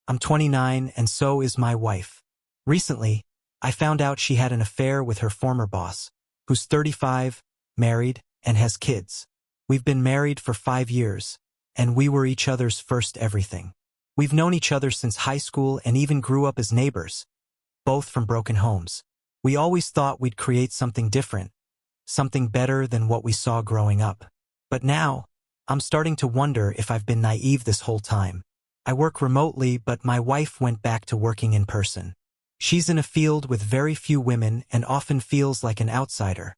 I'm 29 and so is my wife. Recently, I found out she had an affair with her former boss, who's 35, married, and has kids. We've been married for 5 years, and we were each other's first everything. We've known each other since high school and even grew up as neighbors, both from broken homes. We always thought we'd create something different, something better than what we saw growing up. But now, I'm starting to wonder if I've been naive this whole time. I work remotely, but my wife went back to working in person. She's in a field with very few women and often feels like an outsider,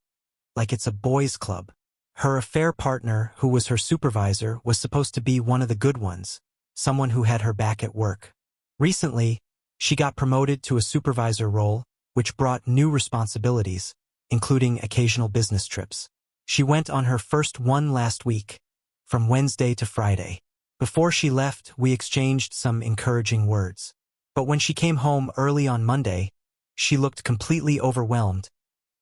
like it's a boys' club. Her affair partner, who was her supervisor, was supposed to be one of the good ones, someone who had her back at work. Recently, she got promoted to a supervisor role, which brought new responsibilities, including occasional business trips. She went on her first one last week, from Wednesday to Friday. Before she left, we exchanged some encouraging words. But when she came home early on Monday, she looked completely overwhelmed,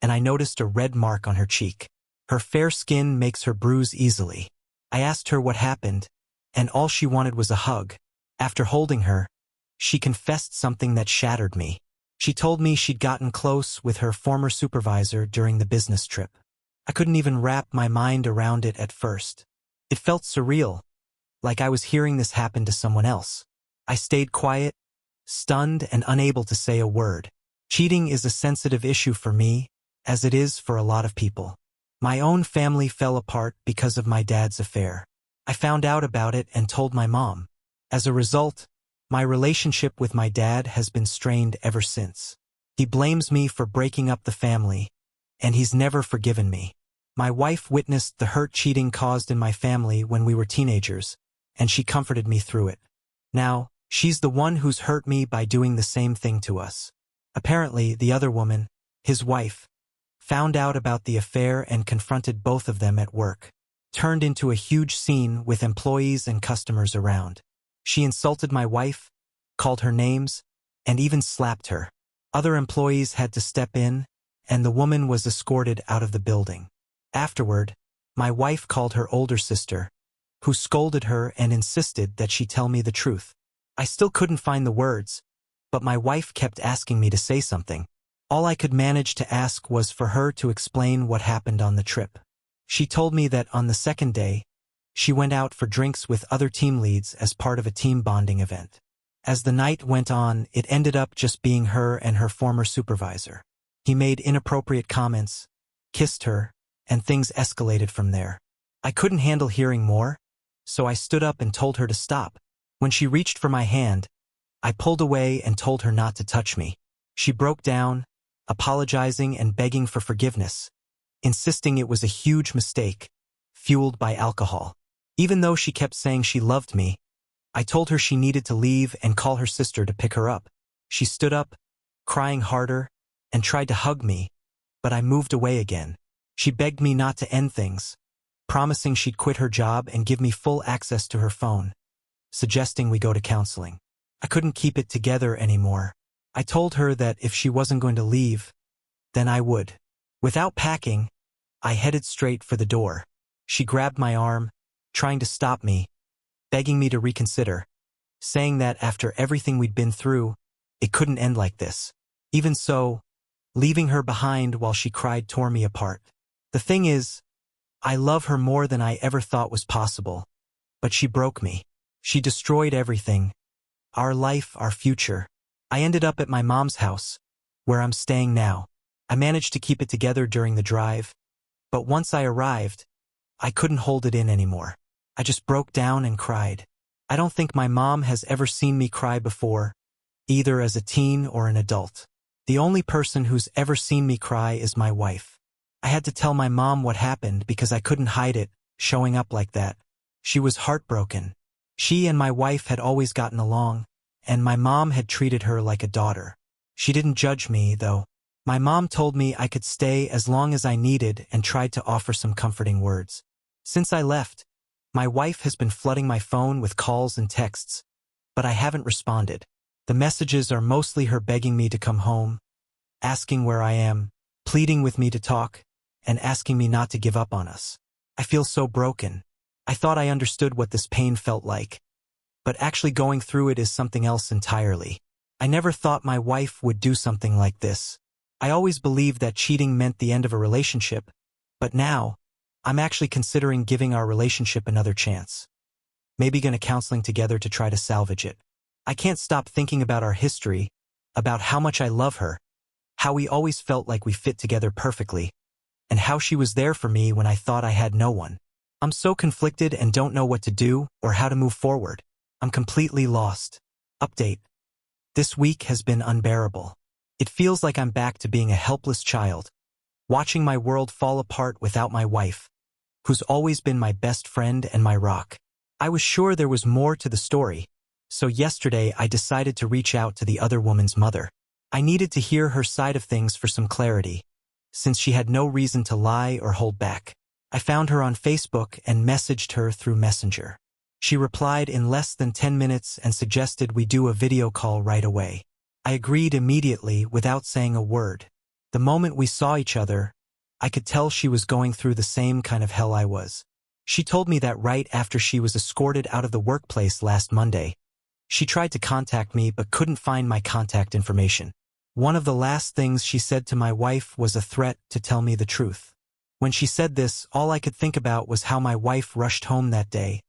and I noticed a red mark on her cheek. Her fair skin makes her bruise easily. I asked her what happened, and all she wanted was a hug. After holding her, she confessed something that shattered me. She told me she'd gotten close with her former supervisor during the business trip. I couldn't even wrap my mind around it at first. It felt surreal, like I was hearing this happen to someone else. I stayed quiet, stunned and unable to say a word. Cheating is a sensitive issue for me, as it is for a lot of people. My own family fell apart because of my dad's affair. I found out about it and told my mom. As a result, my relationship with my dad has been strained ever since. He blames me for breaking up the family, and he's never forgiven me. My wife witnessed the hurt cheating caused in my family when we were teenagers, and she comforted me through it. Now, she's the one who's hurt me by doing the same thing to us. Apparently, the other woman, his wife, found out about the affair and confronted both of them at work. Turned into a huge scene with employees and customers around. She insulted my wife, called her names, and even slapped her. Other employees had to step in, and the woman was escorted out of the building. Afterward, my wife called her older sister, who scolded her and insisted that she tell me the truth. I still couldn't find the words, but my wife kept asking me to say something. All I could manage to ask was for her to explain what happened on the trip. She told me that on the second day, she went out for drinks with other team leads as part of a team bonding event. As the night went on, it ended up just being her and her former supervisor. He made inappropriate comments, kissed her, and things escalated from there. I couldn't handle hearing more, so I stood up and told her to stop. When she reached for my hand, I pulled away and told her not to touch me. She broke down, apologizing and begging for forgiveness, insisting it was a huge mistake, fueled by alcohol. Even though she kept saying she loved me, I told her she needed to leave and call her sister to pick her up. She stood up, crying harder, and tried to hug me, but I moved away again. She begged me not to end things, promising she'd quit her job and give me full access to her phone, suggesting we go to counseling. I couldn't keep it together anymore. I told her that if she wasn't going to leave, then I would. Without packing, I headed straight for the door. She grabbed my arm, trying to stop me, begging me to reconsider, saying that after everything we'd been through, it couldn't end like this. Even so, leaving her behind while she cried tore me apart. The thing is, I love her more than I ever thought was possible, but she broke me. She destroyed everything. Our life, our future. I ended up at my mom's house, where I'm staying now. I managed to keep it together during the drive, but once I arrived, I couldn't hold it in anymore. I just broke down and cried. I don't think my mom has ever seen me cry before, either as a teen or an adult. The only person who's ever seen me cry is my wife. I had to tell my mom what happened because I couldn't hide it, showing up like that. She was heartbroken. She and my wife had always gotten along, and my mom had treated her like a daughter. She didn't judge me, though. My mom told me I could stay as long as I needed and tried to offer some comforting words. Since I left, my wife has been flooding my phone with calls and texts, but I haven't responded. The messages are mostly her begging me to come home, asking where I am, pleading with me to talk, and asking me not to give up on us. I feel so broken. I thought I understood what this pain felt like, but actually going through it is something else entirely. I never thought my wife would do something like this. I always believed that cheating meant the end of a relationship, but now, I'm actually considering giving our relationship another chance. Maybe going to counseling together to try to salvage it. I can't stop thinking about our history, about how much I love her, how we always felt like we fit together perfectly, and how she was there for me when I thought I had no one. I'm so conflicted and don't know what to do or how to move forward. I'm completely lost. Update. This week has been unbearable. It feels like I'm back to being a helpless child, watching my world fall apart without my wife, who's always been my best friend and my rock. I was sure there was more to the story, so yesterday I decided to reach out to the other woman's mother. I needed to hear her side of things for some clarity, since she had no reason to lie or hold back. I found her on Facebook and messaged her through Messenger. She replied in less than 10 minutes and suggested we do a video call right away. I agreed immediately without saying a word. The moment we saw each other, I could tell she was going through the same kind of hell I was. She told me that right after she was escorted out of the workplace last Monday. She tried to contact me but couldn't find my contact information. One of the last things she said to my wife was a threat to tell me the truth. When she said this, all I could think about was how my wife rushed home that day,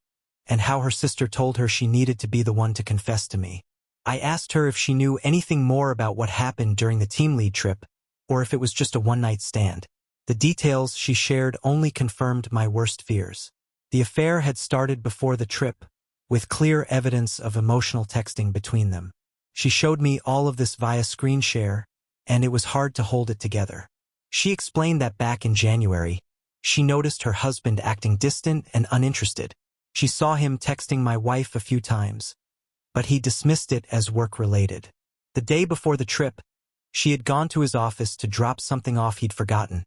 and how her sister told her she needed to be the one to confess to me. I asked her if she knew anything more about what happened during the team lead trip, or if it was just a one-night stand. The details she shared only confirmed my worst fears. The affair had started before the trip, with clear evidence of emotional texting between them. She showed me all of this via screen share, and it was hard to hold it together. She explained that back in January, she noticed her husband acting distant and uninterested. She saw him texting my wife a few times, but he dismissed it as work-related. The day before the trip, she had gone to his office to drop something off he'd forgotten,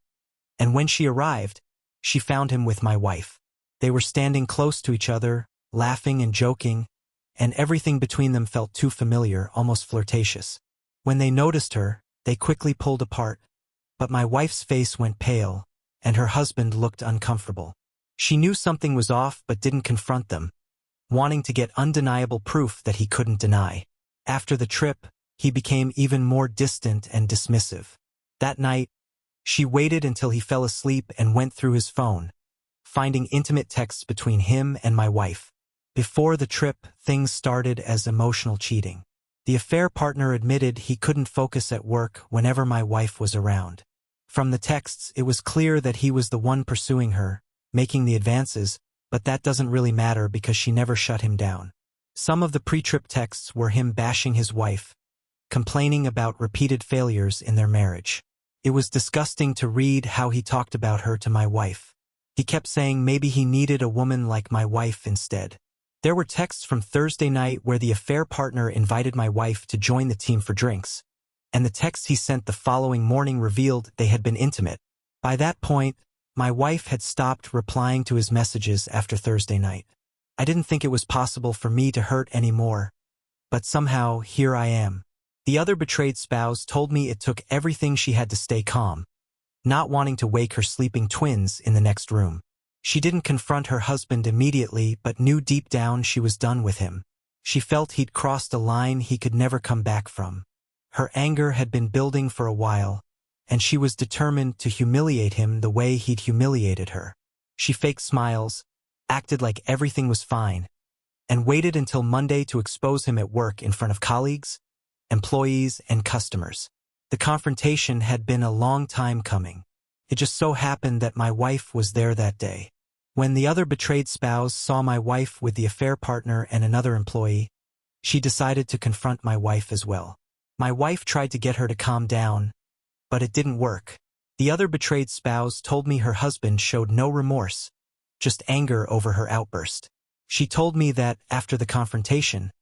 and when she arrived, she found him with my wife. They were standing close to each other, laughing and joking, and everything between them felt too familiar, almost flirtatious. When they noticed her, they quickly pulled apart, but my wife's face went pale, and her husband looked uncomfortable. She knew something was off but didn't confront them, wanting to get undeniable proof that he couldn't deny. After the trip, he became even more distant and dismissive. That night, she waited until he fell asleep and went through his phone, finding intimate texts between him and my wife. Before the trip, things started as emotional cheating. The affair partner admitted he couldn't focus at work whenever my wife was around. From the texts, it was clear that he was the one pursuing her, making the advances, but that doesn't really matter because she never shut him down. Some of the pre-trip texts were him bashing his wife, complaining about repeated failures in their marriage. It was disgusting to read how he talked about her to my wife. He kept saying maybe he needed a woman like my wife instead. There were texts from Thursday night where the affair partner invited my wife to join the team for drinks, and the texts he sent the following morning revealed they had been intimate. By that point, my wife had stopped replying to his messages after Thursday night. I didn't think it was possible for me to hurt anymore, but somehow here I am. The other betrayed spouse told me it took everything she had to stay calm, not wanting to wake her sleeping twins in the next room. She didn't confront her husband immediately but knew deep down she was done with him. She felt he'd crossed a line he could never come back from. Her anger had been building for a while, and she was determined to humiliate him the way he'd humiliated her. She faked smiles, acted like everything was fine, and waited until Monday to expose him at work in front of colleagues, employees, and customers. The confrontation had been a long time coming. It just so happened that my wife was there that day. When the other betrayed spouse saw my wife with the affair partner and another employee, she decided to confront my wife as well. My wife tried to get her to calm down, but it didn't work. The other betrayed spouse told me her husband showed no remorse, just anger over her outburst. She told me that, after the confrontation,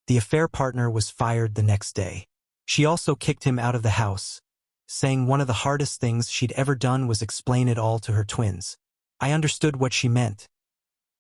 the affair partner was fired the next day. She also kicked him out of the house, saying one of the hardest things she'd ever done was explain it all to her twins. I understood what she meant.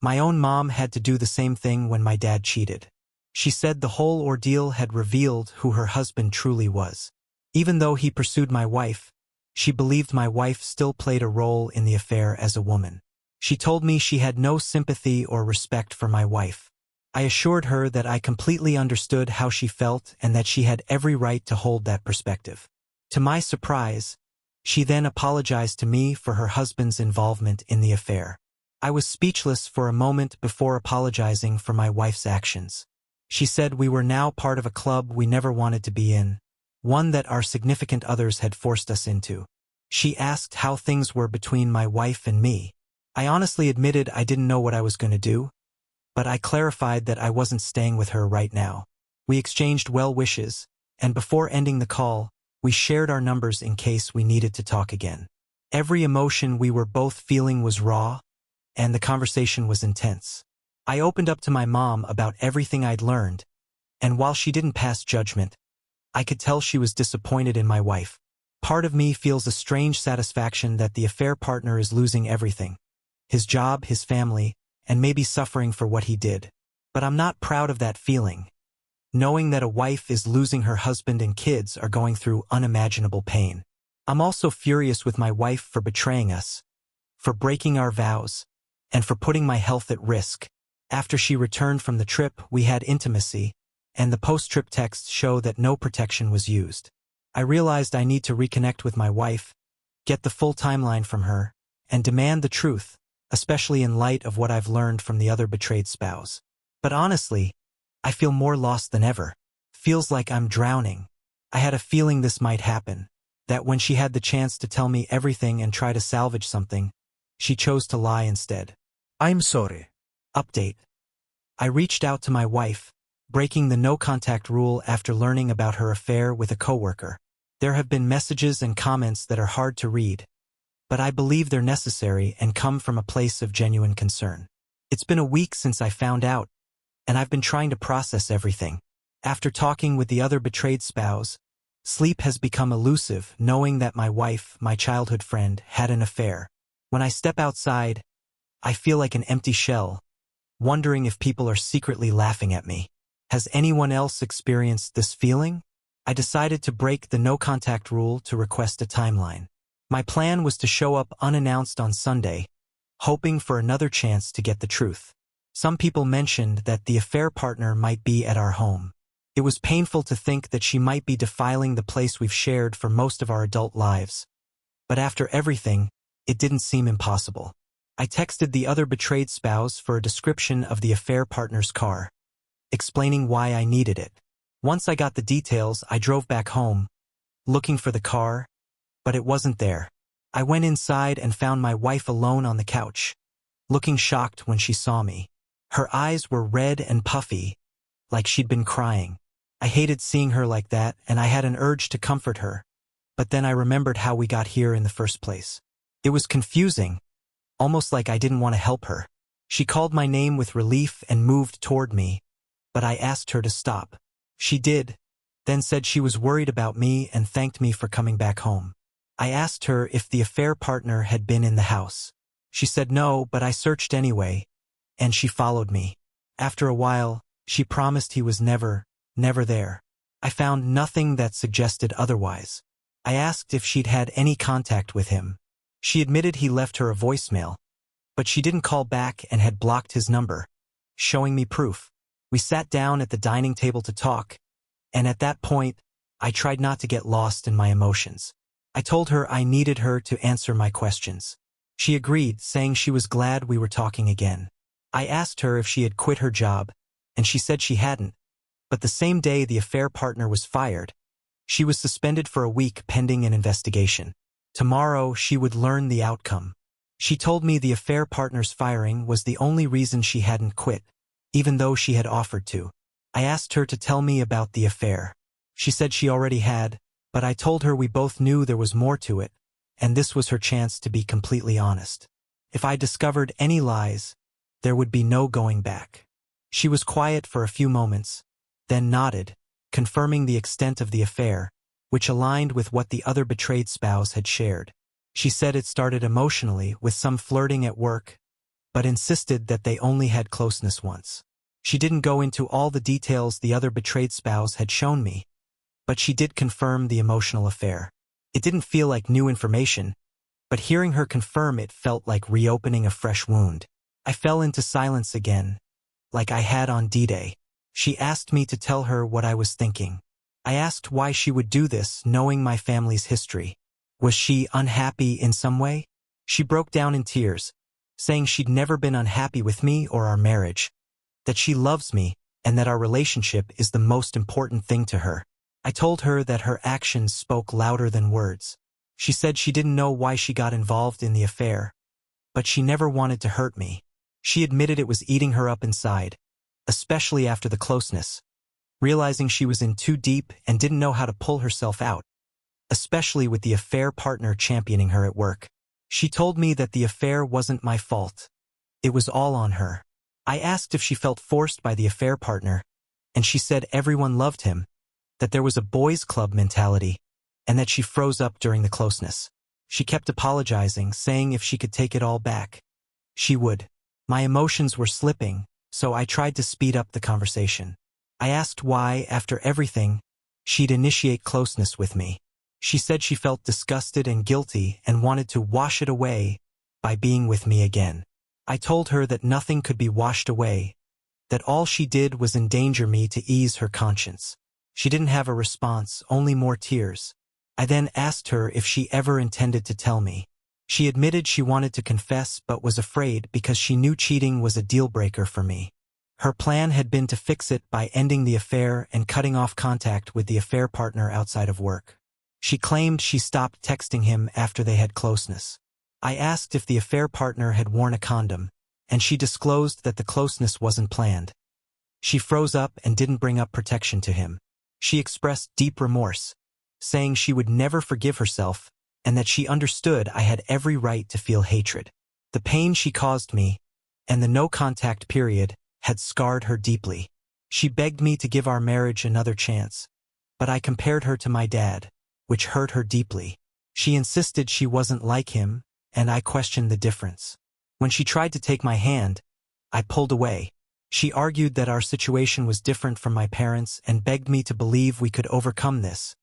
My own mom had to do the same thing when my dad cheated. She said the whole ordeal had revealed who her husband truly was. Even though he pursued my wife, she believed my wife still played a role in the affair as a woman. She told me she had no sympathy or respect for my wife. I assured her that I completely understood how she felt and that she had every right to hold that perspective. To my surprise, she then apologized to me for her husband's involvement in the affair. I was speechless for a moment before apologizing for my wife's actions. She said we were now part of a club we never wanted to be in, one that our significant others had forced us into. She asked how things were between my wife and me. I honestly admitted I didn't know what I was going to do, but I clarified that I wasn't staying with her right now. We exchanged well wishes, and before ending the call, we shared our numbers in case we needed to talk again. Every emotion we were both feeling was raw, and the conversation was intense. I opened up to my mom about everything I'd learned, and while she didn't pass judgment, I could tell she was disappointed in my wife. Part of me feels a strange satisfaction that the affair partner is losing everything: his job, his family, and maybe suffering for what he did. But I'm not proud of that feeling. Knowing that a wife is losing her husband and kids are going through unimaginable pain. I'm also furious with my wife for betraying us, for breaking our vows, and for putting my health at risk. After she returned from the trip, we had intimacy, and the post-trip texts show that no protection was used. I realized I need to reconnect with my wife, get the full timeline from her, and demand the truth, especially in light of what I've learned from the other betrayed spouse. But honestly, I feel more lost than ever. Feels like I'm drowning. I had a feeling this might happen, that when she had the chance to tell me everything and try to salvage something, she chose to lie instead. I'm sorry. Update. I reached out to my wife, breaking the no-contact rule after learning about her affair with a coworker. There have been messages and comments that are hard to read, but I believe they're necessary and come from a place of genuine concern. It's been a week since I found out, and I've been trying to process everything. After talking with the other betrayed spouse, sleep has become elusive, knowing that my wife, my childhood friend, had an affair. When I step outside, I feel like an empty shell, wondering if people are secretly laughing at me. Has anyone else experienced this feeling? I decided to break the no-contact rule to request a timeline. My plan was to show up unannounced on Sunday, hoping for another chance to get the truth. Some people mentioned that the affair partner might be at our home. It was painful to think that she might be defiling the place we've shared for most of our adult lives. But after everything, it didn't seem impossible. I texted the other betrayed spouse for a description of the affair partner's car, explaining why I needed it. Once I got the details, I drove back home, looking for the car, but it wasn't there. I went inside and found my wife alone on the couch, looking shocked when she saw me. Her eyes were red and puffy, like she'd been crying. I hated seeing her like that, and I had an urge to comfort her, but then I remembered how we got here in the first place. It was confusing, almost like I didn't want to help her. She called my name with relief and moved toward me, but I asked her to stop. She did, then said she was worried about me and thanked me for coming back home. I asked her if the affair partner had been in the house. She said no, but I searched anyway, and she followed me. After a while, she promised he was never there. I found nothing that suggested otherwise. I asked if she'd had any contact with him. She admitted he left her a voicemail, but she didn't call back and had blocked his number, showing me proof. We sat down at the dining table to talk, and at that point, I tried not to get lost in my emotions. I told her I needed her to answer my questions. She agreed, saying she was glad we were talking again. I asked her if she had quit her job, and she said she hadn't, but the same day the affair partner was fired, she was suspended for a week pending an investigation. Tomorrow, she would learn the outcome. She told me the affair partner's firing was the only reason she hadn't quit, even though she had offered to. I asked her to tell me about the affair. She said she already had, but I told her we both knew there was more to it, and this was her chance to be completely honest. If I discovered any lies, there would be no going back. She was quiet for a few moments, then nodded, confirming the extent of the affair, which aligned with what the other betrayed spouse had shared. She said it started emotionally with some flirting at work, but insisted that they only had closeness once. She didn't go into all the details the other betrayed spouse had shown me, but she did confirm the emotional affair. It didn't feel like new information, but hearing her confirm it felt like reopening a fresh wound. I fell into silence again, like I had on D-Day. She asked me to tell her what I was thinking. I asked why she would do this, knowing my family's history. Was she unhappy in some way? She broke down in tears, saying she'd never been unhappy with me or our marriage, that she loves me, and that our relationship is the most important thing to her. I told her that her actions spoke louder than words. She said she didn't know why she got involved in the affair, but she never wanted to hurt me. She admitted it was eating her up inside, especially after the closeness, realizing she was in too deep and didn't know how to pull herself out, especially with the affair partner championing her at work. She told me that the affair wasn't my fault. It was all on her. I asked if she felt forced by the affair partner, and she said everyone loved him, that there was a boys' club mentality, and that she froze up during the closeness. She kept apologizing, saying if she could take it all back, she would. My emotions were slipping, so I tried to speed up the conversation. I asked why, after everything, she'd initiate closeness with me. She said she felt disgusted and guilty and wanted to wash it away by being with me again. I told her that nothing could be washed away, that all she did was endanger me to ease her conscience. She didn't have a response, only more tears. I then asked her if she ever intended to tell me. She admitted she wanted to confess but was afraid because she knew cheating was a deal-breaker for me. Her plan had been to fix it by ending the affair and cutting off contact with the affair partner outside of work. She claimed she stopped texting him after they had closeness. I asked if the affair partner had worn a condom, and she disclosed that the closeness wasn't planned. She froze up and didn't bring up protection to him. She expressed deep remorse, saying she would never forgive herself and that she understood I had every right to feel hatred. The pain she caused me, and the no-contact period, had scarred her deeply. She begged me to give our marriage another chance, but I compared her to my dad, which hurt her deeply. She insisted she wasn't like him, and I questioned the difference. When she tried to take my hand, I pulled away. She argued that our situation was different from my parents and begged me to believe we could overcome this,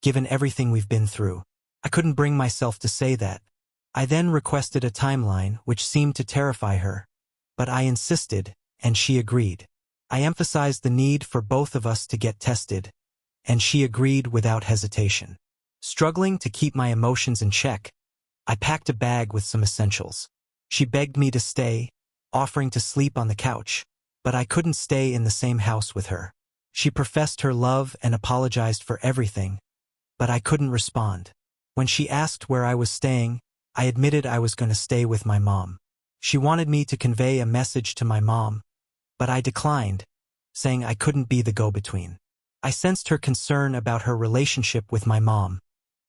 given everything we've been through. I couldn't bring myself to say that. I then requested a timeline, which seemed to terrify her, but I insisted, and she agreed. I emphasized the need for both of us to get tested, and she agreed without hesitation. Struggling to keep my emotions in check, I packed a bag with some essentials. She begged me to stay, offering to sleep on the couch, but I couldn't stay in the same house with her. She professed her love and apologized for everything, but I couldn't respond. When she asked where I was staying, I admitted I was going to stay with my mom. She wanted me to convey a message to my mom, but I declined, saying I couldn't be the go-between. I sensed her concern about her relationship with my mom,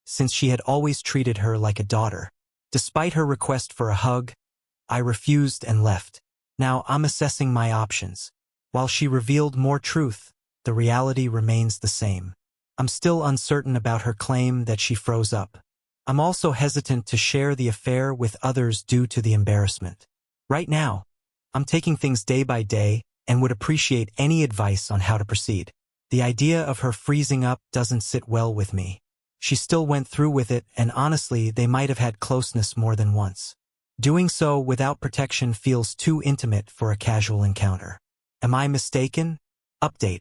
since she had always treated her like a daughter. Despite her request for a hug, I refused and left. Now I'm assessing my options. While she revealed more truth, the reality remains the same. I'm still uncertain about her claim that she froze up. I'm also hesitant to share the affair with others due to the embarrassment. Right now, I'm taking things day by day and would appreciate any advice on how to proceed. The idea of her freezing up doesn't sit well with me. She still went through with it, and honestly, they might have had closeness more than once. Doing so without protection feels too intimate for a casual encounter. Am I mistaken? Update.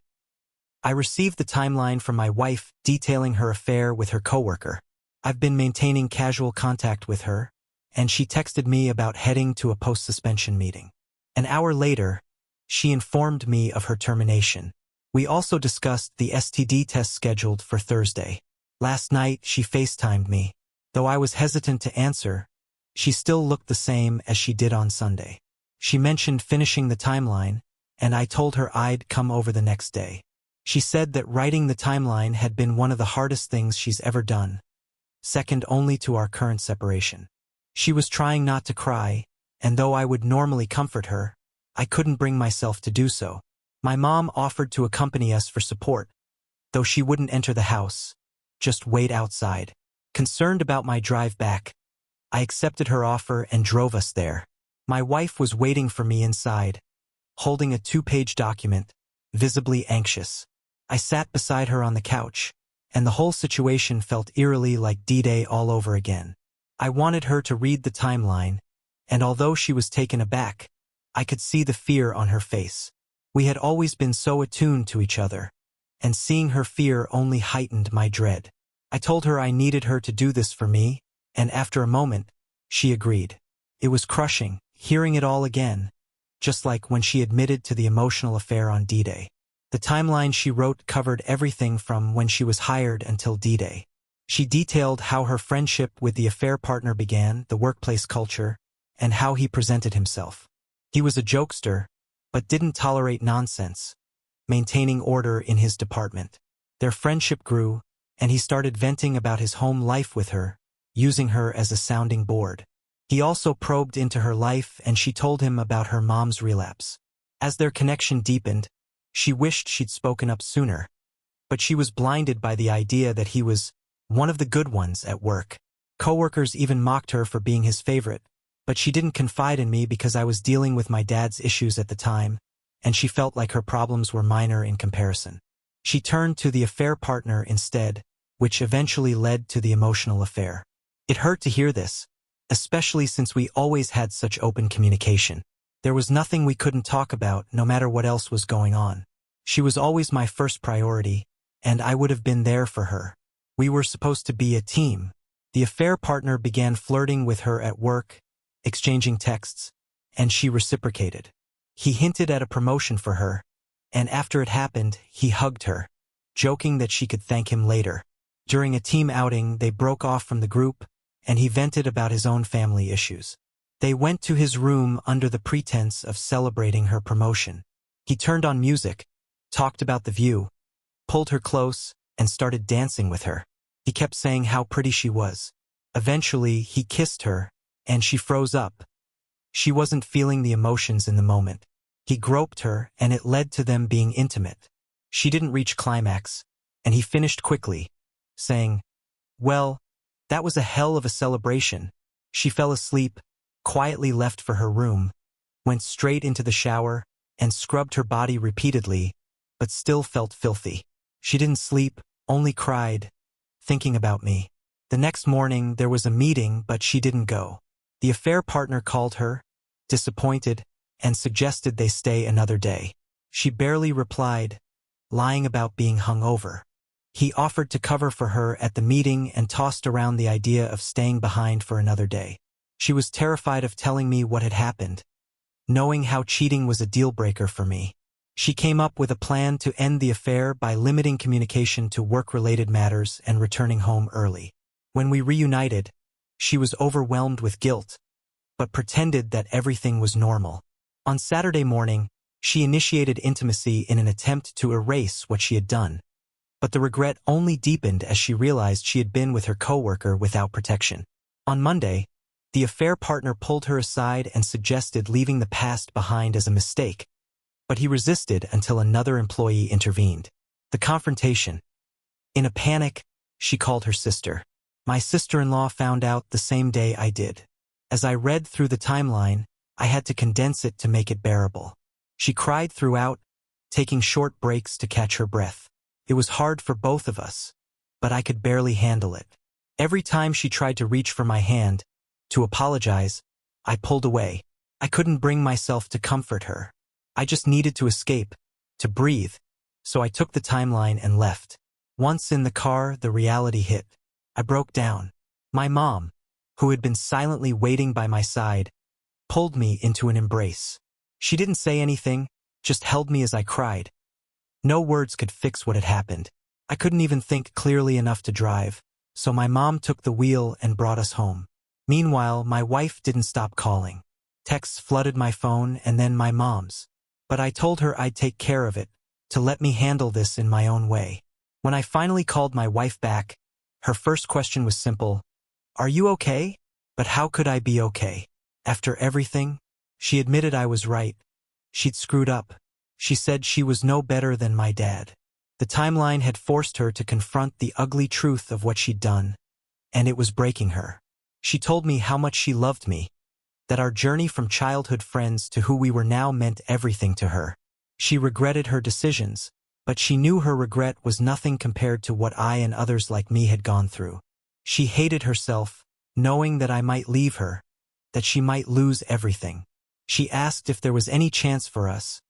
I received the timeline from my wife detailing her affair with her coworker. I've been maintaining casual contact with her, and she texted me about heading to a post-suspension meeting. An hour later, she informed me of her termination. We also discussed the STD test scheduled for Thursday. Last night, she FaceTimed me. Though I was hesitant to answer, she still looked the same as she did on Sunday. She mentioned finishing the timeline, and I told her I'd come over the next day. She said that writing the timeline had been one of the hardest things she's ever done, second only to our current separation. She was trying not to cry, and though I would normally comfort her, I couldn't bring myself to do so. My mom offered to accompany us for support, though she wouldn't enter the house, just wait outside. Concerned about my drive back, I accepted her offer and drove us there. My wife was waiting for me inside, holding a 2-page document, visibly anxious. I sat beside her on the couch, and the whole situation felt eerily like D-Day all over again. I wanted her to read the timeline, and although she was taken aback, I could see the fear on her face. We had always been so attuned to each other, and seeing her fear only heightened my dread. I told her I needed her to do this for me, and after a moment, she agreed. It was crushing, hearing it all again, just like when she admitted to the emotional affair on D-Day. The timeline she wrote covered everything from when she was hired until D-Day. She detailed how her friendship with the affair partner began, the workplace culture, and how he presented himself. He was a jokester, but didn't tolerate nonsense, maintaining order in his department. Their friendship grew, and he started venting about his home life with her, using her as a sounding board. He also probed into her life, and she told him about her mom's relapse. As their connection deepened, she wished she'd spoken up sooner, but she was blinded by the idea that he was one of the good ones at work. Coworkers even mocked her for being his favorite, but she didn't confide in me because I was dealing with my dad's issues at the time, and she felt like her problems were minor in comparison. She turned to the affair partner instead, which eventually led to the emotional affair. It hurt to hear this, especially since we always had such open communication. There was nothing we couldn't talk about, no matter what else was going on. She was always my first priority, and I would have been there for her. We were supposed to be a team. The affair partner began flirting with her at work, exchanging texts, and she reciprocated. He hinted at a promotion for her, and after it happened, he hugged her, joking that she could thank him later. During a team outing, they broke off from the group, and he vented about his own family issues. They went to his room under the pretense of celebrating her promotion. He turned on music, talked about the view, pulled her close, and started dancing with her. He kept saying how pretty she was. Eventually, he kissed her, and she froze up. She wasn't feeling the emotions in the moment. He groped her, and it led to them being intimate. She didn't reach climax, and he finished quickly, saying, "Well, that was a hell of a celebration." She fell asleep, quietly left for her room, went straight into the shower, and scrubbed her body repeatedly, but still felt filthy. She didn't sleep, only cried, thinking about me. The next morning there was a meeting, but she didn't go. The affair partner called her, disappointed, and suggested they stay another day. She barely replied, lying about being hungover. He offered to cover for her at the meeting and tossed around the idea of staying behind for another day. She was terrified of telling me what had happened, knowing how cheating was a deal-breaker for me. She came up with a plan to end the affair by limiting communication to work-related matters and returning home early. When we reunited, she was overwhelmed with guilt, but pretended that everything was normal. On Saturday morning, she initiated intimacy in an attempt to erase what she had done, but the regret only deepened as she realized she had been with her coworker without protection. On Monday, the affair partner pulled her aside and suggested leaving the past behind as a mistake, but he resisted until another employee intervened. The confrontation. In a panic, she called her sister. My sister-in-law found out the same day I did. As I read through the timeline, I had to condense it to make it bearable. She cried throughout, taking short breaks to catch her breath. It was hard for both of us, but I could barely handle it. Every time she tried to reach for my hand, to apologize, I pulled away. I couldn't bring myself to comfort her. I just needed to escape, to breathe, so I took the timeline and left. Once in the car, the reality hit. I broke down. My mom, who had been silently waiting by my side, pulled me into an embrace. She didn't say anything, just held me as I cried. No words could fix what had happened. I couldn't even think clearly enough to drive, so my mom took the wheel and brought us home. Meanwhile, my wife didn't stop calling. Texts flooded my phone and then my mom's. But I told her I'd take care of it, to let me handle this in my own way. When I finally called my wife back, her first question was simple. "Are you okay?" But how could I be okay? After everything? She admitted I was right. She'd screwed up. She said she was no better than my dad. The timeline had forced her to confront the ugly truth of what she'd done, and it was breaking her. She told me how much she loved me, that our journey from childhood friends to who we were now meant everything to her. She regretted her decisions, but she knew her regret was nothing compared to what I and others like me had gone through. She hated herself, knowing that I might leave her, that she might lose everything. She asked if there was any chance for us,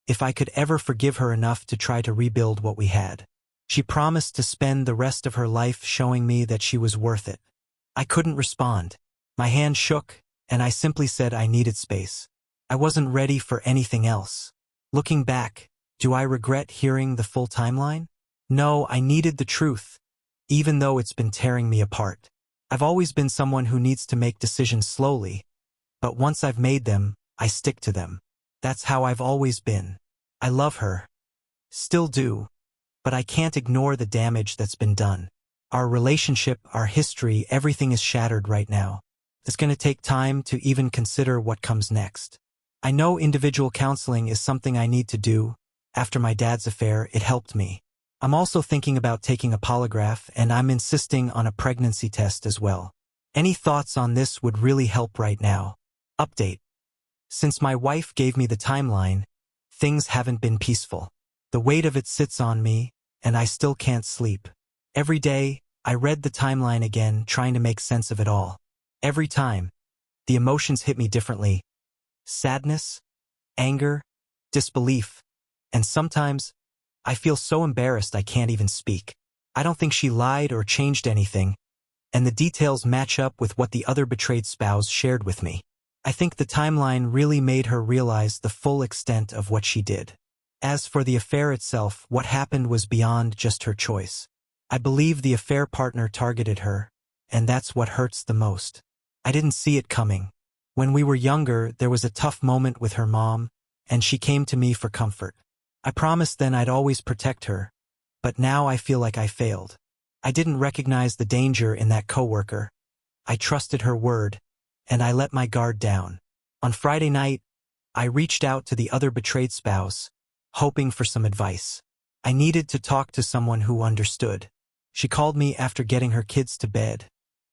if I could ever forgive her enough to try to rebuild what we had. She promised to spend the rest of her life showing me that she was worth it. I couldn't respond. My hand shook, and I simply said I needed space. I wasn't ready for anything else. Looking back, do I regret hearing the full timeline? No, I needed the truth, even though it's been tearing me apart. I've always been someone who needs to make decisions slowly, but once I've made them, I stick to them. That's how I've always been. I love her. Still do. But I can't ignore the damage that's been done. Our relationship, our history, everything is shattered right now. It's going to take time to even consider what comes next. I know individual counseling is something I need to do. After my dad's affair, it helped me. I'm also thinking about taking a polygraph, and I'm insisting on a pregnancy test as well. Any thoughts on this would really help right now. Update. Since my wife gave me the timeline, things haven't been peaceful. The weight of it sits on me, and I still can't sleep. Every day, I read the timeline again, trying to make sense of it all. Every time, the emotions hit me differently. Sadness, anger, disbelief, and sometimes, I feel so embarrassed I can't even speak. I don't think she lied or changed anything, and the details match up with what the other betrayed spouse shared with me. I think the timeline really made her realize the full extent of what she did. As for the affair itself, what happened was beyond just her choice. I believe the affair partner targeted her, and that's what hurts the most. I didn't see it coming. When we were younger, there was a tough moment with her mom, and she came to me for comfort. I promised then I'd always protect her, but now I feel like I failed. I didn't recognize the danger in that coworker. I trusted her word, and I let my guard down. On Friday night, I reached out to the other betrayed spouse, hoping for some advice. I needed to talk to someone who understood. She called me after getting her kids to bed,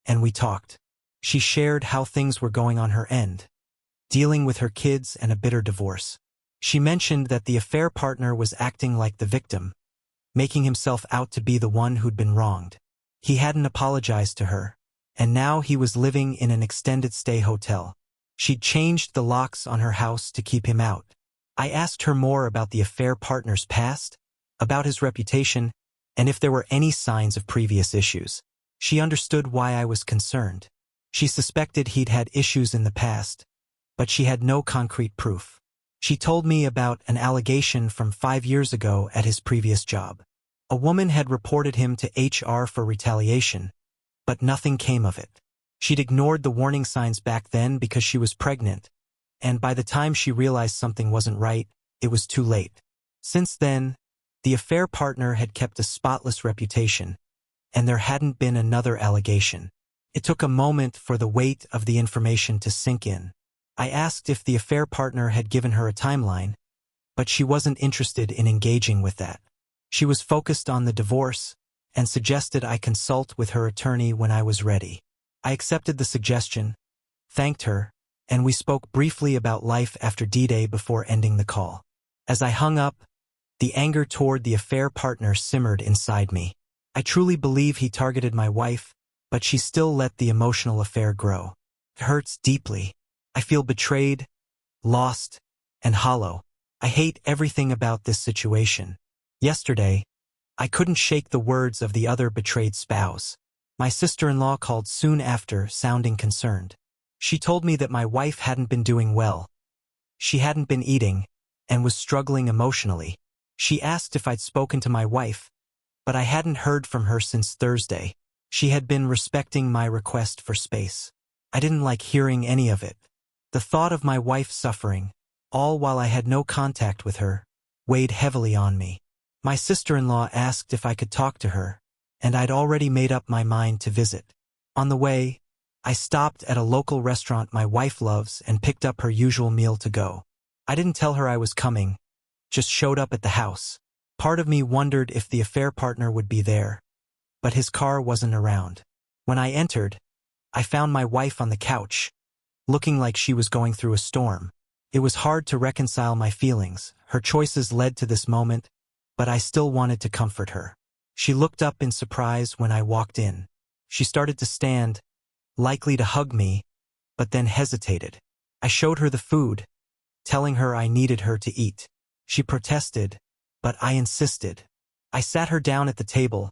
and we talked. She shared how things were going on her end, dealing with her kids and a bitter divorce. She mentioned that the affair partner was acting like the victim, making himself out to be the one who'd been wronged. He hadn't apologized to her, and now he was living in an extended stay hotel. She'd changed the locks on her house to keep him out. I asked her more about the affair partner's past, about his reputation, and if there were any signs of previous issues. She understood why I was concerned. She suspected he'd had issues in the past, but she had no concrete proof. She told me about an allegation from 5 years ago at his previous job. A woman had reported him to HR for retaliation, but nothing came of it. She'd ignored the warning signs back then because she was pregnant, and by the time she realized something wasn't right, it was too late. Since then, the affair partner had kept a spotless reputation, and there hadn't been another allegation. It took a moment for the weight of the information to sink in. I asked if the affair partner had given her a timeline, but she wasn't interested in engaging with that. She was focused on the divorce and suggested I consult with her attorney when I was ready. I accepted the suggestion, thanked her, and we spoke briefly about life after D-Day before ending the call. As I hung up, the anger toward the affair partner simmered inside me. I truly believe he targeted my wife, but she still let the emotional affair grow. It hurts deeply. I feel betrayed, lost, and hollow. I hate everything about this situation. Yesterday, I couldn't shake the words of the other betrayed spouse. My sister-in-law called soon after, sounding concerned. She told me that my wife hadn't been doing well. She hadn't been eating, and was struggling emotionally. She asked if I'd spoken to my wife, but I hadn't heard from her since Thursday. She had been respecting my request for space. I didn't like hearing any of it. The thought of my wife suffering, all while I had no contact with her, weighed heavily on me. My sister-in-law asked if I could talk to her, and I'd already made up my mind to visit. On the way, I stopped at a local restaurant my wife loves and picked up her usual meal to go. I didn't tell her I was coming, just showed up at the house. Part of me wondered if the affair partner would be there, but his car wasn't around. When I entered, I found my wife on the couch, looking like she was going through a storm. It was hard to reconcile my feelings. Her choices led to this moment, but I still wanted to comfort her. She looked up in surprise when I walked in. She started to stand, likely to hug me, but then hesitated. I showed her the food, telling her I needed her to eat. She protested, but I insisted. I sat her down at the table,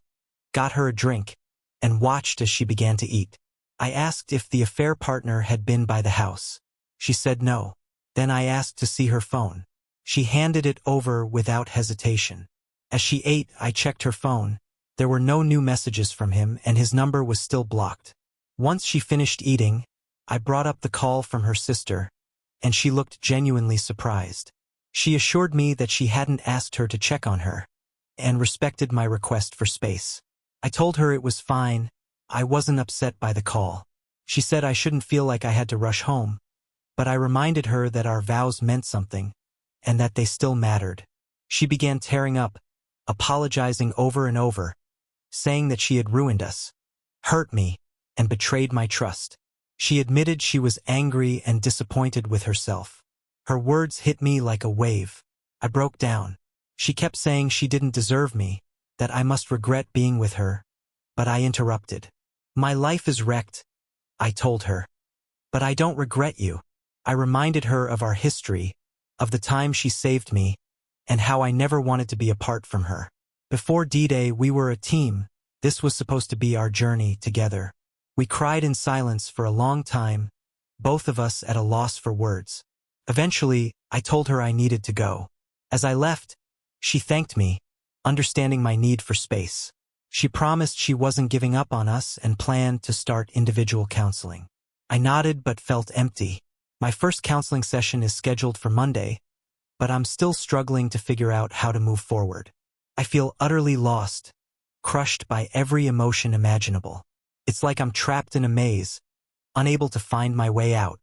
got her a drink, and watched as she began to eat. I asked if the affair partner had been by the house. She said no. Then I asked to see her phone. She handed it over without hesitation. As she ate, I checked her phone. There were no new messages from him, and his number was still blocked. Once she finished eating, I brought up the call from her sister, and she looked genuinely surprised. She assured me that she hadn't asked her to check on her, and respected my request for space. I told her it was fine. I wasn't upset by the call. She said I shouldn't feel like I had to rush home, but I reminded her that our vows meant something, and that they still mattered. She began tearing up, apologizing over and over, saying that she had ruined us, hurt me, and betrayed my trust. She admitted she was angry and disappointed with herself. Her words hit me like a wave. I broke down. She kept saying she didn't deserve me, that I must regret being with her, but I interrupted. My life is wrecked, I told her. But I don't regret you. I reminded her of our history, of the time she saved me, and how I never wanted to be apart from her. Before D-Day, we were a team. This was supposed to be our journey together. We cried in silence for a long time, both of us at a loss for words. Eventually, I told her I needed to go. As I left, she thanked me, understanding my need for space. She promised she wasn't giving up on us and planned to start individual counseling. I nodded but felt empty. My first counseling session is scheduled for Monday, but I'm still struggling to figure out how to move forward. I feel utterly lost, crushed by every emotion imaginable. It's like I'm trapped in a maze, unable to find my way out.